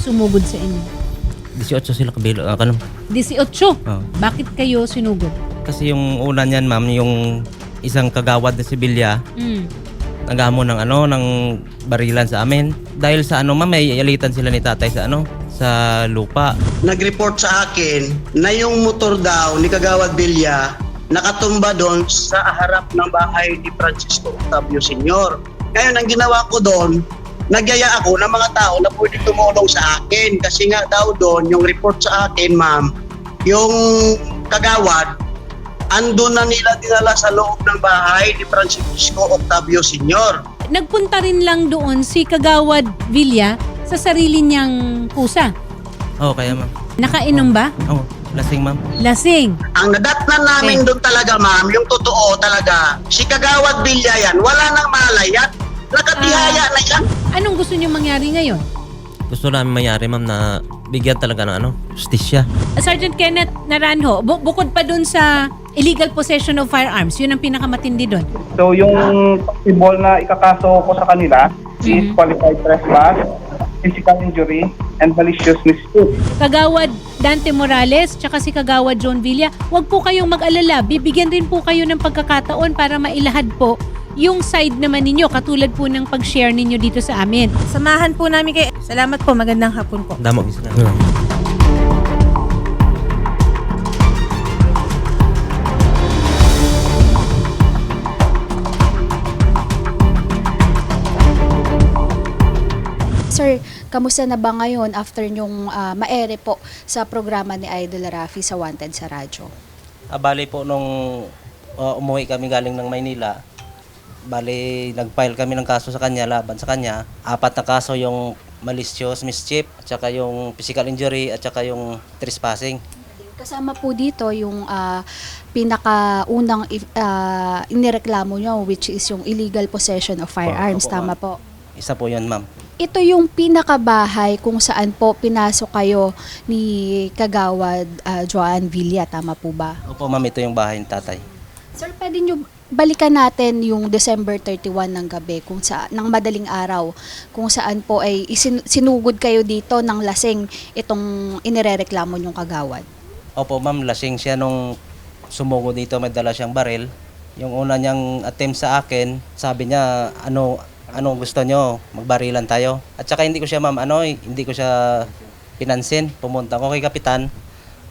sumugod sa inyo? 18 sila kabilo. 18? Oh. Bakit kayo sinugod? Kasi yung una niyan, ma'am, yung isang kagawad na sibilya, Mm. nagamo ng barilan sa amin. Dahil sa ma'am, may alitan sila ni tatay sa lupa. Nag-report sa akin na yung motor daw ni Kagawad Villa nakatumba doon sa harap ng bahay ni Francisco Octavio Sr. Ngayon, ang ginawa ko doon, nagyaya ako ng mga tao na pwede tumulong sa akin. Kasi nga daw doon, yung report sa akin, ma'am, yung kagawad, andun na nila dinala sa loob ng bahay ni Francisco Octavio Sr. Nagpunta rin lang doon si Kagawad Villa sa sarili niyang pusa. Oo, kaya ma'am. Nakainom ba? Oo, lasing ma'am. Lasing. Ang nadatnan namin doon talaga, ma'am, yung totoo talaga, si Kagawad Villa yan, wala nang malay yan. Nakatihaya na yan. Anong gusto niyo mangyari ngayon? Gusto namin mayari, ma'am, na bigyan talaga ng justisya. Sergeant Kenneth Naranjo, bukod pa dun sa illegal possession of firearms, yun ang pinakamatindi dun. So yung possible na ikakaso ko sa kanila is qualified trespass, physical injury, and malicious mischief. Kagawad Dante Morales, tsaka si Kagawad John Villa, huwag po kayong mag-alala. Bibigyan rin po kayo ng pagkakataon para mailahad po yung side naman ninyo, katulad po ng pag-share ninyo dito sa amin. Samahan po namin kayo. Salamat po. Magandang hapon po. Damo. Sir, kamusta na ba ngayon after nyong maere po sa programa ni Idol Rafi sa Wanted sa radyo? Bali po nung umuwi kami galing ng Maynila, bali nag-file kami ng kaso sa kanya, laban sa kanya. 4 na kaso, yung malicious mischief, at saka yung physical injury, at saka yung trespassing. Kasama po dito yung pinakaunang inireklamo nyo, which is yung illegal possession of firearms. Opo, Tama po. Isa po yun, ma'am. Ito yung pinakabahay kung saan po pinasok kayo ni Kagawad Joan Villa. Tama po ba? Opo, ma'am, ito yung bahay ng tatay. Sir, pwede nyo balikan natin yung December 31 ng gabi, kung saan, ng madaling araw, kung saan po ay sinugod kayo dito ng lasing itong inirereklamo nyong kagawad. Opo, ma'am, lasing siya nung sumugo dito, may dala siyang baril. Yung una niyang attempt sa akin, sabi niya, ano gusto nyo, magbarilan tayo. At saka hindi ko siya, ma'am, hindi ko siya pinansin. Pumunta ko kay kapitan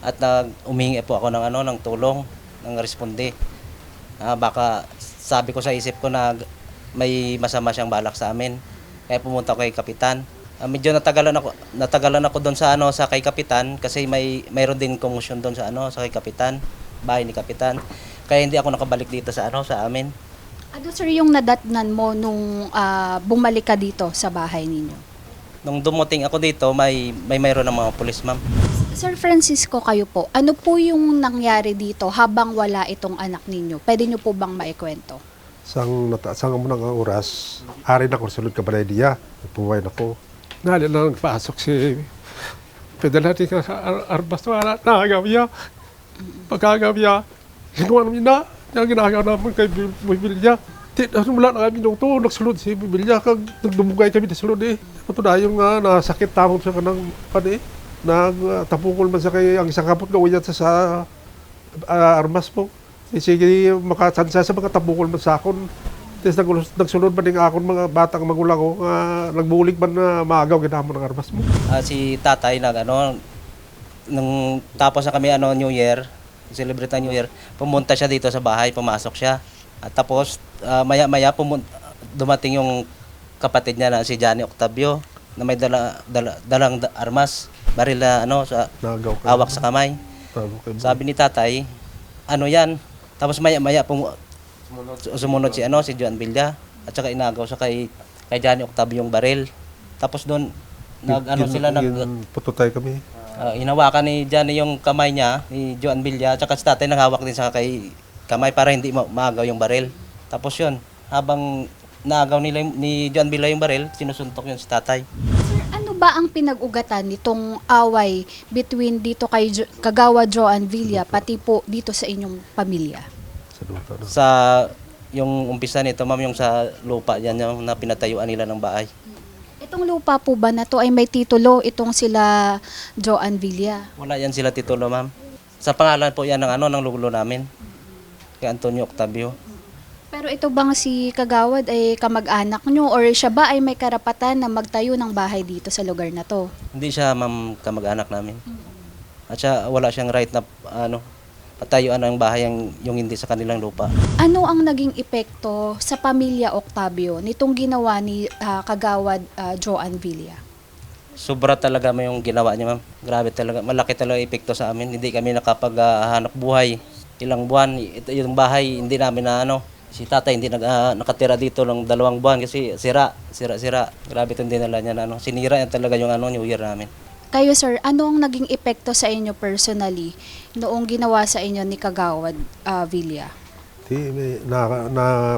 at umingi po ako ng tulong, ng responde. Baka sabi ko sa isip ko na may masama siyang balak sa amin. Kaya pumunta ko kay kapitan. Medyo natagalan ako doon sa sa kay kapitan kasi mayroon din commotion doon sa kay kapitan, bahay ni kapitan. Kaya hindi ako nakabalik dito sa amin. Ano sir yung nadatnan mo nung bumalik ka dito sa bahay ninyo? Nung dumating ako dito, mayroon ng mga pulis, ma'am. Sir Francisco, kayo po, ano po yung nangyari dito habang wala itong anak ninyo? Pwede nyo po bang maikwento? Sang mo ng oras, ari na ko sulod ka balay diya. Nagpuway na ko. Nali na nagpasok si Pedalati ka sa arbas na nakagawya. Pagkagawya, sinuwan namin na. Yung ginagawa namin kay Bibilya. Mula na kami nung to, nagsulod si Bibilya. Kag nagdumugay kami na sulod eh. Ito na yung nasakit tamang siya ka ng nagtapungkol man sa kay ang isang kapot gawin yan sa armas mo. Sige, makatsansa sa mga tapungkol man sa akon. Tapos nagsunod man din akon mga batang magulang ko, nagbulig man na maagaw ginamon ng armas mo. Si tatay nung tapos na kami New Year, celebrate na New Year, pumunta siya dito sa bahay, pumasok siya. At tapos maya-maya dumating yung kapatid niya na si Johnny Octavio na may dalang armas, baril na hawak sa kamay. Sabi ni tatay, yan? Tapos maya-maya sumunod si Joan Villa at saka inagaw sa kay Johnny Octavio yung baril. Tapos doon pututay kami. Hinawakan ni Johnny yung kamay niya, ni Joan Villa, at saka si tatay naghawak din sa kay kamay para hindi maagaw yung baril. Tapos yun, habang naagaw nila ni Joan Villa yung baril, sinusuntok yun si tatay. Sir, ano ba ang pinag-ugatan nitong away between dito kay Kagawad Joan Villa pati po dito sa inyong pamilya? Sa yung umpisa nito, ma'am, yung sa lupa yan yung na pinatayuan nila ng bahay. Itong lupa po ba na to ay may titulo itong sila Joan Villa? Wala yan sila titulo, ma'am. Sa pangalan po yan ng ng lulo namin. Kay Antonio Octavio. Pero ito bang si Kagawad ay kamag-anak nyo or siya ba ay may karapatan na magtayo ng bahay dito sa lugar na to? Hindi siya, ma'am, kamag-anak namin. At siya, wala siyang right na patayuan ng bahay yung hindi sa kanilang lupa. Ano ang naging epekto sa pamilya Octavio nitong ginawa ni Kagawad Joan Villa? Sobra talaga yung ginawa niya, ma'am. Grabe talaga. Malaki talaga epekto sa amin. Hindi kami nakapaghanap buhay. Ilang buwan, ito yung bahay, hindi namin si tatay hindi nakatira dito ng 2 buwan kasi sira. Grabe itong dinala niya na sinira yan talaga yung New Year namin. Kayo sir, ano ang naging epekto sa inyo personally noong ginawa sa inyo ni Kagawad Villa?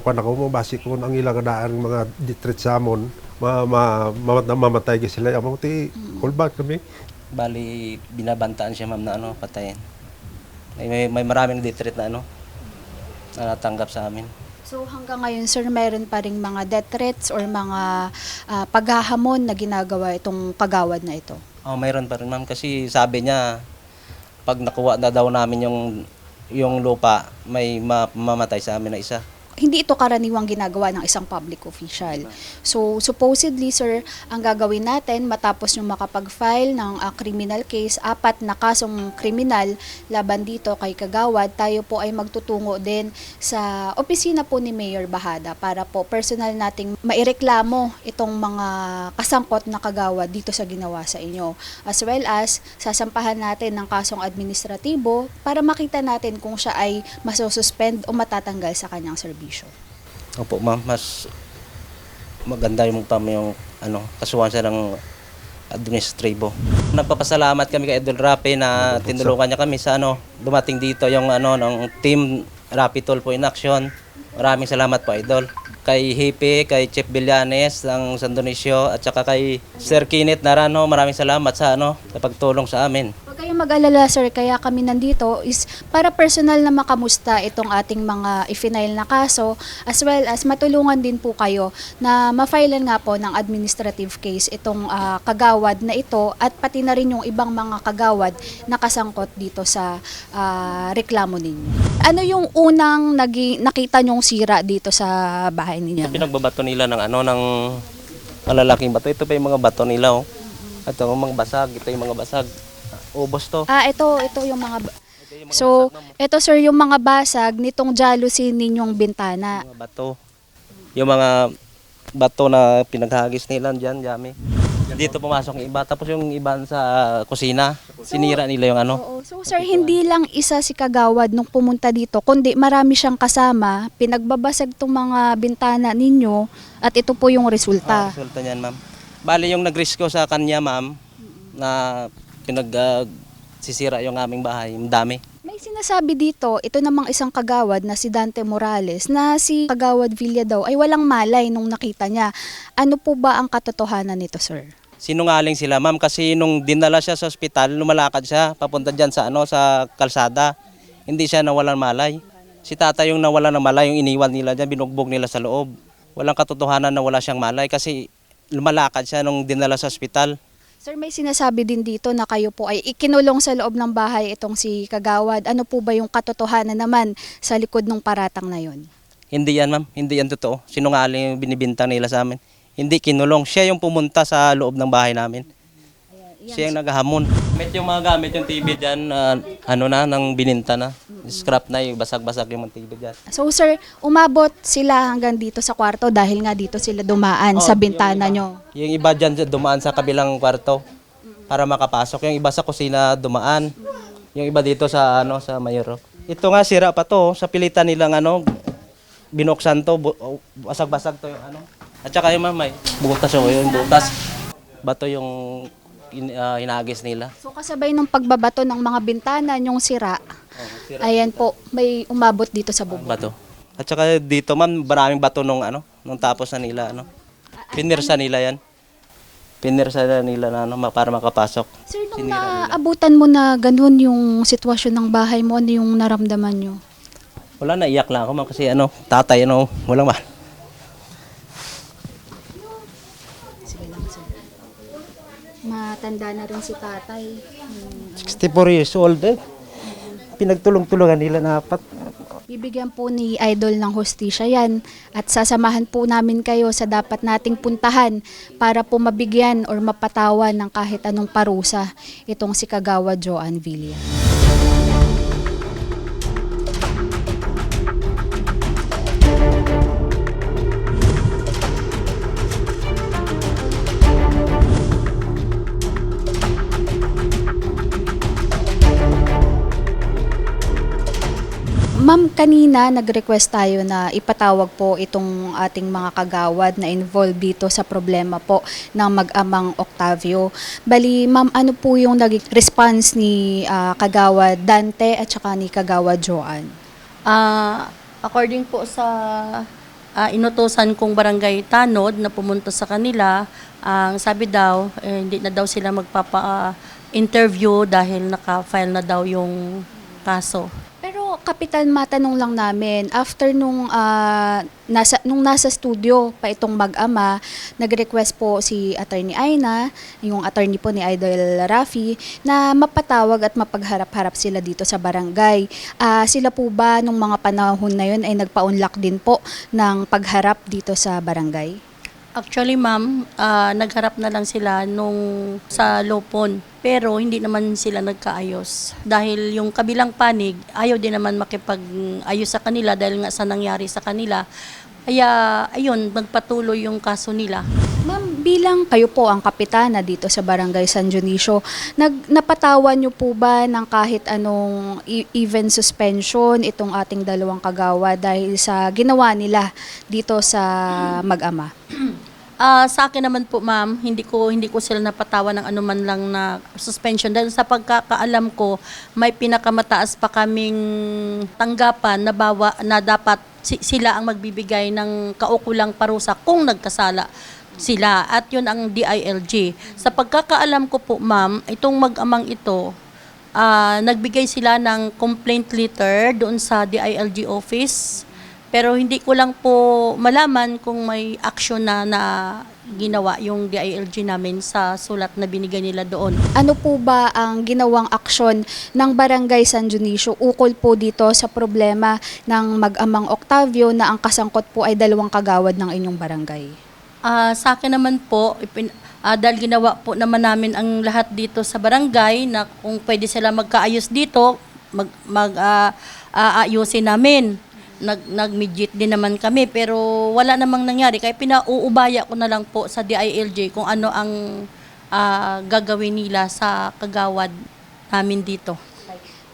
Panako mo, basi ko ang ilang daan mga ditret sa amon, mamatay ka sila. Amo, kulbat kami. Bali, binabantaan siya, ma'am, na patayin. May maraming ditret na na natanggap sa amin. So hanggang ngayon sir, meron pa ring mga death threats or mga paghahamon na ginagawa itong Kagawad na ito? Oh, mayroon pa rin, ma'am, kasi sabi niya pag nakuha na daw namin yung lupa, may mamatay sa amin na isa. Hindi ito karaniwang ginagawa ng isang public official. So supposedly sir, ang gagawin natin matapos yung makapag-file ng criminal case, 4 na kasong kriminal laban dito kay Kagawad, tayo po ay magtutungo din sa opisina po ni Mayor Bahada para po personal nating maireklamo itong mga kasangkot na Kagawad dito sa ginawa sa inyo. As well as sasampahan natin ng kasong administratibo para makita natin kung siya ay masususpend o matatanggal sa kanyang serbisyo. Opo, ma'am, mas maganda yung kasuhan siya ng administratibo. Nagpapasalamat kami kay Idol Rapi na tinulungan niya kami sa dumating dito yung ng team Rapi Tulfo in Action. Maraming salamat po, Idol. Kay Hippie, kay Chef Villanes ng San Dionisio at saka kay Sir Kenneth Narano, maraming salamat sa sa pagtulong sa amin. Huwag kayong mag-alala sir, kaya kami nandito is para personal na makamusta itong ating mga i-file na kaso as well as matulungan din po kayo na ma-filean nga po ng administrative case itong Kagawad na ito at pati na rin yung ibang mga Kagawad na kasangkot dito sa reklamo ninyo. Ano yung unang nakita nyong sira dito sa bahay ninyo? Pinagbabato nila ng ng malalaking bato. Ito pa yung mga bato nila, oh. At yung mga basag, ito yung mga basag. Ubos to. Ito yung mga So, ito sir yung mga basag nitong jealousy ninyong bintana. Mga bato. Yung mga bato na pinaghagis nila diyan, Jami. Dito pumasok yung iba. Tapos yung iba sa kusina, sinira nila yung Oo. So sir, hindi lang isa si Kagawad nung pumunta dito, kundi marami siyang kasama, pinagbabasag tong mga bintana ninyo at ito po yung resulta. Resulta niyan, ma'am. Bali yung nagrisko sa kanya, ma'am, na sisira yung aming bahay, yung dami. May sinasabi dito, ito namang isang Kagawad na si Dante Morales, na si Kagawad Villa daw ay walang malay nung nakita niya. Ano po ba ang katotohanan nito, sir? Sinungaling sila, ma'am, kasi nung dinala siya sa ospital, lumalakad siya papunta diyan sa kalsada. Hindi siya nawalan malay. Si tatay yung nawalan ng malay, yung iniwan nila diyan, binugbog nila sa loob. Walang katotohanan na wala siyang malay kasi lumalakad siya nung dinala sa ospital. Sir, may sinasabi din dito na kayo po ay ikinulong sa loob ng bahay itong si Kagawad. Ano po ba yung katotohanan naman sa likod ng paratang na yon? Hindi yan, ma'am. Hindi yan totoo. Sinungaling yung binibintang nila sa amin. Hindi kinulong. Siya yung pumunta sa loob ng bahay namin. Siya yung naghahamon. Yung mga gamit, yung TV dyan, nang bininta na. Scrap na, yung basag-basag yung TV dyan. So sir, umabot sila hanggang dito sa kwarto dahil nga dito sila dumaan sa bintana nyo. Yung iba dyan dumaan sa kabilang kwarto para makapasok. Yung iba sa kusina dumaan. Yung iba dito sa sa mayro. Ito nga sira pa to, sa pilitan nilang binuksan to, basag-basag to yung At saka yung may butas yung butas. Bato yung hinagis nila. So kasabay ng pagbabato ng mga bintana yung sira, ayan po, may umabot dito sa bubong. Bato. At saka dito, ma'am, maraming bato nung tapos na nila Pinirsa nila yan. Pinirsa na nila para makapasok. Sir, nung naabutan mo na ganun yung sitwasyon ng bahay mo, ano yung naramdaman nyo? Wala, naiyak lang ako, ma'am, kasi tatay, walang mahal. Sige lang, sir. Matanda na rin si tatay. 64 years old eh. Pinagtulong-tulungan nila na apat. Bibigyan po ni Idol ng hustisya yan at sasamahan po namin kayo sa dapat nating puntahan para po mabigyan or mapatawan ng kahit anong parusa itong si Kagawad Joan Villa. Ma'am, kanina nag-request tayo na ipatawag po itong ating mga kagawad na involved dito sa problema po ng mag-amang Octavio. Bali, ma'am, ano po yung naging response ni Kagawad Dante at saka ni Kagawad Joan? According po sa inutusan kong barangay Tanod na pumunta sa kanila, ang sabi daw, hindi na daw sila magpapa-interview dahil naka-file na daw yung kaso. Pero Kapitan, matanong lang namin, after nung nasa studio pa itong mag-ama, nag-request po si Attorney Aina, yung attorney po ni Idol Rafi, na mapatawag at mapagharap-harap sila dito sa barangay. Sila po ba nung mga panahon na yun ay nagpa-unlock din po ng pagharap dito sa barangay? Actually, ma'am, nagharap na lang sila nung sa Lopon. Pero hindi naman sila nagkaayos. Dahil yung kabilang panig, ayaw din naman makipag-ayos sa kanila dahil nga sa nangyari sa kanila. Kaya, ayun, magpatuloy yung kaso nila. Ma'am, bilang kayo po ang kapitana dito sa Barangay San Dionisio, napatawan niyo po ba ng kahit anong even suspension itong ating dalawang kagawad dahil sa ginawa nila dito sa mag-ama? Sa akin naman po, ma'am, hindi ko sila napatawan ng anuman lang na suspension dahil sa pagkakaalam ko may pinakamataas pa kaming tanggapan na dapat sila ang magbibigay ng kaukulang parusa kung nagkasala sila, at yun ang DILG. Sa pagkakaalam ko po, ma'am, itong mag-amang ito, nagbigay sila ng complaint letter doon sa DILG office. Pero hindi ko lang po malaman kung may action na ginawa yung DILG namin sa sulat na binigay nila doon. Ano po ba ang ginawang aksyon ng Barangay San Dionisio ukol po dito sa problema ng mag-amang Octavio na ang kasangkot po ay dalawang kagawad ng inyong barangay? Sa akin naman po, dahil ginawa po naman namin ang lahat dito sa barangay na kung pwede sila magkaayos dito, ayusin namin. Nag-mediate din naman kami pero wala namang nangyari kaya pinauubaya ko na lang po sa DILG kung ano ang gagawin nila sa kagawad namin dito.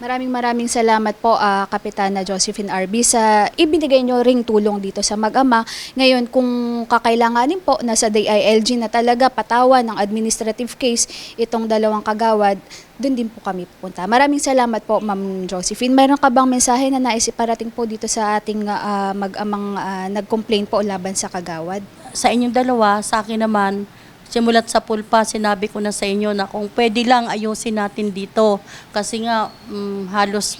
Maraming salamat po Kapitana Josephine Arby sa ibinigay nyo ring tulong dito sa mag-ama. Ngayon kung kakailanganin po nasa DILG na talaga patawan ng administrative case itong dalawang kagawad, doon din po kami pupunta. Maraming salamat po Ma'am Josephine. Mayroon ka bang mensahe na nais iparating po dito sa ating mag-amang nag-complain po laban sa kagawad? Sa inyong dalawa, sa akin naman, simulat sa pulpa, sinabi ko na sa inyo na kung pwede lang ayusin natin dito. Kasi nga, halos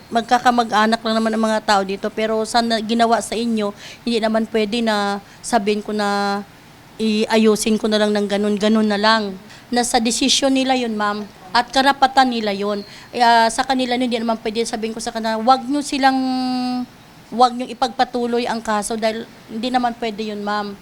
magkakamag-anak lang naman ang mga tao dito. Pero sa ginawa sa inyo, hindi naman pwede na sabihin ko na iayusin ko na lang ng ganun-ganun na lang. Nasa desisyon nila yun, ma'am. At karapatan nila yun. Sa kanila, hindi naman pwede sabihin ko sa kanila, wag nyo ipagpatuloy ang kaso dahil hindi naman pwede yun, ma'am.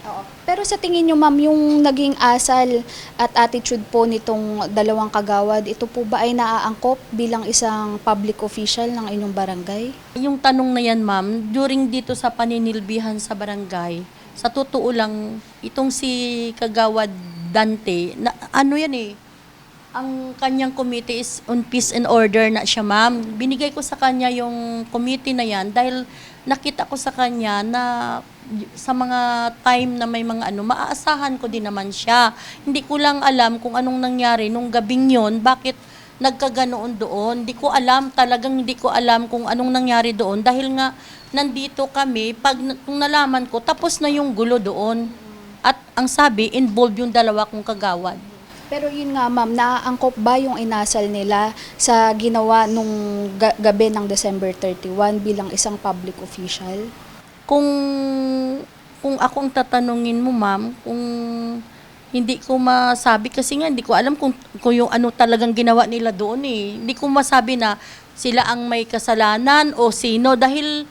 Oo. Pero sa tingin nyo ma'am, yung naging asal at attitude po nitong dalawang kagawad, ito po ba ay naaangkop bilang isang public official ng inyong barangay? Yung tanong na yan, ma'am, during dito sa paninilbihan sa barangay, sa totoo lang, itong si Kagawad Dante, ano yan ang kanyang committee is on peace and order na siya, ma'am. Binigay ko sa kanya yung committee na yan dahil nakita ko sa kanya na sa mga time na may mga maaasahan ko din naman siya. Hindi ko lang alam kung anong nangyari nung gabing yon, bakit nagkaganoon doon. Hindi ko alam, talagang hindi ko alam kung anong nangyari doon dahil nga nandito kami, kung nalaman ko, tapos na yung gulo doon. At ang sabi, involved yung dalawa kong kagawad. Pero yun nga ma'am, naaangkop ba yung inasal nila sa ginawa nung gabi ng December 31 bilang isang public official? Kung kung ako ang tatanungin mo, ma'am, kung hindi ko masabi kasi nga hindi ko alam kung yung ano talagang ginawa nila doon eh. Hindi ko masabi na sila ang may kasalanan o sino dahil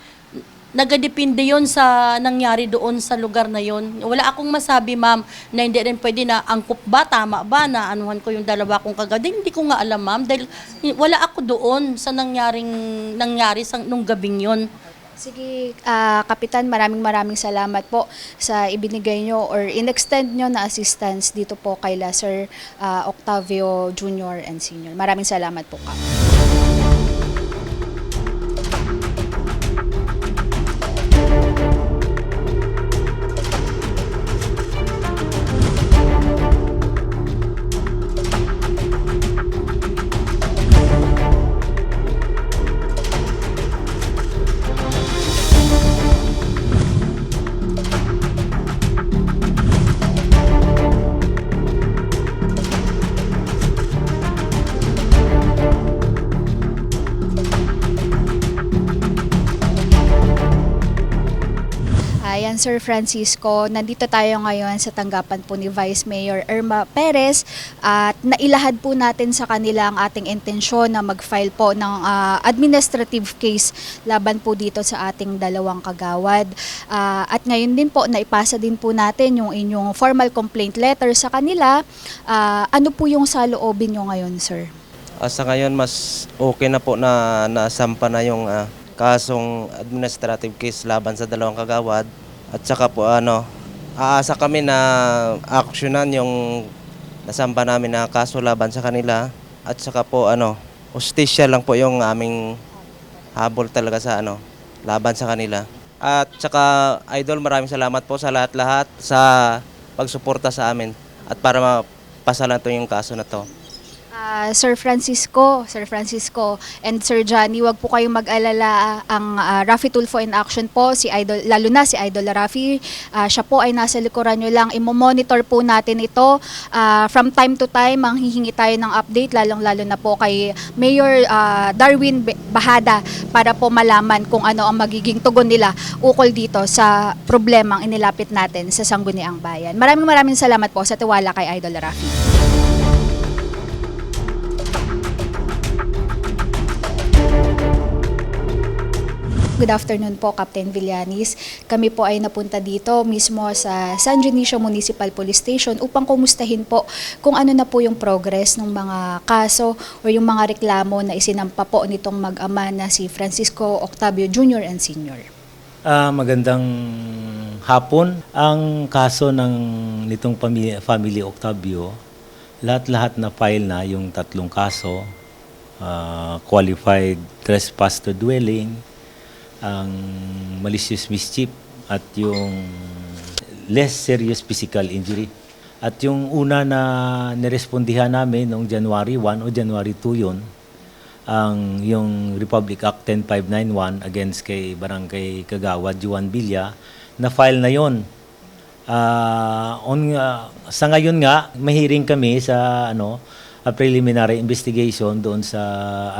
nagadepende yon sa nangyari doon sa lugar na yon. Wala akong masabi, ma'am, na hindi rin pwede na angkop ba, tama ba, na anuhan ko yung dalawa kong kagad. Hindi ko nga alam, ma'am, dahil wala ako doon sa nangyari nung gabing yon. Sige, Kapitan, maraming salamat po sa ibinigay nyo or in-extend nyo na assistance dito po kay Sir Octavio Jr. and Sr. Maraming salamat po, Kap. Ayan, Sir Francisco, nandito tayo ngayon sa tanggapan po ni Vice Mayor Irma Perez at nailahad po natin sa kanila ang ating intensyon na mag-file po ng administrative case laban po dito sa ating dalawang kagawad. At ngayon din po, naipasa din po natin yung inyong formal complaint letter sa kanila. Ano po yung saloobin nyo ngayon, Sir? Sa ngayon, mas okay na po na nasampa na yung kasong administrative case laban sa dalawang kagawad. At saka po aasa kami na aksyonan yung nasampa namin na kaso laban sa kanila. At saka po hustisya lang po yung aming habol talaga sa laban sa kanila. At saka Idol, maraming salamat po sa lahat-lahat sa pagsuporta sa amin at para mapasalan to yung kaso na to. Sir Francisco, and Sir Johnny, wag po kayong mag-alala. Ang Raffy Tulfo in Action po, si Idol, lalo na si Idol Raffy, siya po ay nasa likuran nyo lang. Imo-monitor po natin ito. From time to time, manghihingi tayo ng update, lalong-lalo na po kay Mayor Darwin Bahada para po malaman kung ano ang magiging tugon nila ukol dito sa problemang inilapit natin sa Sangguniang Bayan. Maraming salamat po sa tiwala kay Idol Raffy. Good afternoon po, Captain Villanis. Kami po ay napunta dito mismo sa San Dionisio Municipal Police Station upang kumustahin po kung ano na po yung progress ng mga kaso o yung mga reklamo na isinampa po nitong mag-ama na si Francisco Octavio Jr. and Sr. Magandang hapon. Ang kaso ng nitong family Octavio, lahat-lahat na file na yung 3 kaso, qualified trespass to dwelling, ang malicious mischief at yung less serious physical injury. At yung una na nirespondihan namin noong January 1 o January 2 yun, ang yung Republic Act 10591 against kay Barangay Kagawad Juan Villa, na file na yon. Sa ngayon nga, mahiring kami sa a preliminary investigation doon sa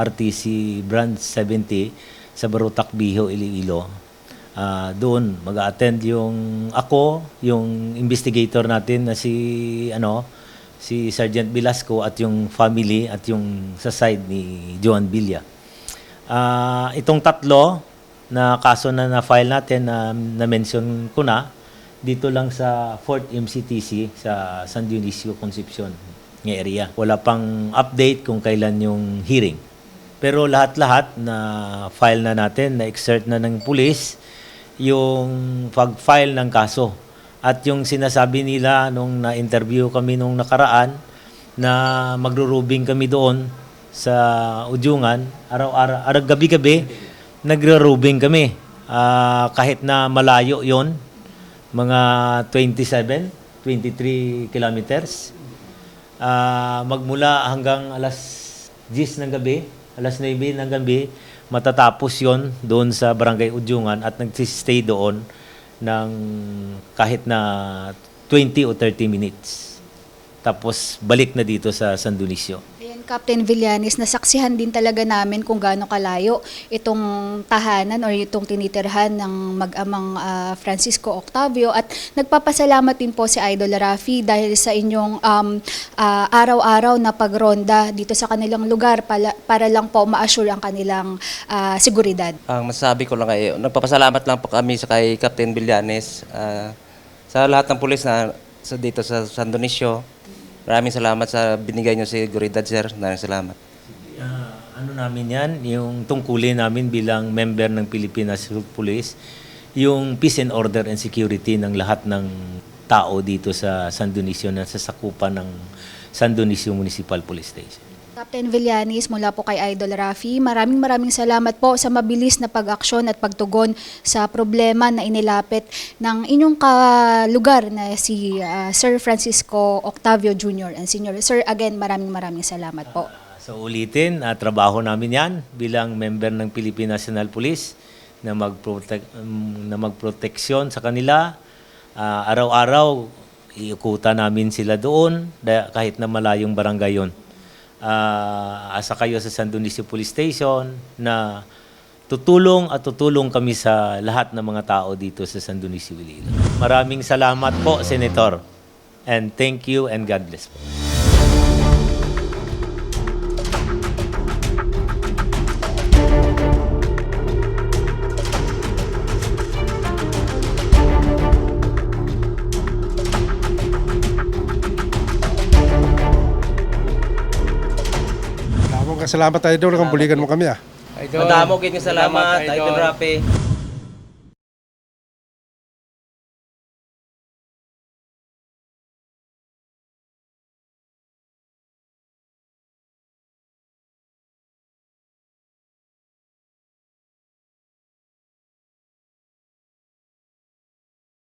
RTC Branch 70 sa Barutak Biho, Iloilo. Doon mag-attend yung investigator natin na si Sergeant Velasco at yung family at yung sa side ni Joan Villa. Itong 3 na kaso na file natin na mention ko na dito lang sa 4th MCTC sa San Dionisio Concepcion ng area. Wala pang update kung kailan yung hearing. Pero lahat-lahat na file na natin, na-exert na ng pulis yung pag-file ng kaso. At yung sinasabi nila nung na-interview kami nung nakaraan na magro-rubing kami doon sa Ujungan, araw-araw, gabi-gabi, nagro-rubing kami. Kahit na malayo yon, mga 23 kilometers. Magmula hanggang alas 10 ng gabi, alas 9 ng gabi, matatapos yon doon sa Barangay Ujungan at nag-stay doon ng kahit na 20 o 30 minutes. Tapos balik na dito sa San Dionisio. Ayan, Captain Villanes, nasaksihan din talaga namin kung gaano kalayo itong tahanan or itong tinitirhan ng mag-amang Francisco Octavio, at nagpapasalamat din po si Idol Rafi dahil sa inyong araw-araw na pagronda dito sa kanilang lugar para lang po ma-assure ang kanilang seguridad. Ang masasabi ko lang ay, nagpapasalamat lang po kami sa kay Captain Villanes, sa lahat ng pulis na dito sa San Dionisio. Maraming salamat sa binigay niyo seguridad, sir. Maraming salamat. Ano namin yan, yung tungkulin namin bilang member ng Pilipinas Police, yung peace and order and security ng lahat ng tao dito sa San Dionisio na sa sakupan ng San Dionisio Municipal Police Station. Captain Villanes, mula po kay Idol Rafi, maraming salamat po sa mabilis na pag-aksyon at pagtugon sa problema na inilapit ng inyong kalugar na si Sir Francisco Octavio Jr. and Sr. Sir, again, maraming salamat po. So ulitin, trabaho namin yan bilang member ng Philippine National Police na magproteksyon sa kanila. Araw-araw, iukutan namin sila doon kahit na malayong barangay yun. Asa kayo sa San Dionisio Police Station na tutulong kami sa lahat ng mga tao dito sa San Dionisio, Iloilo. Maraming salamat po, Senator. And thank you and God bless po. Salamat tayo doon, buligan mo kami Madamo gid nga salamat, Idol Rafi.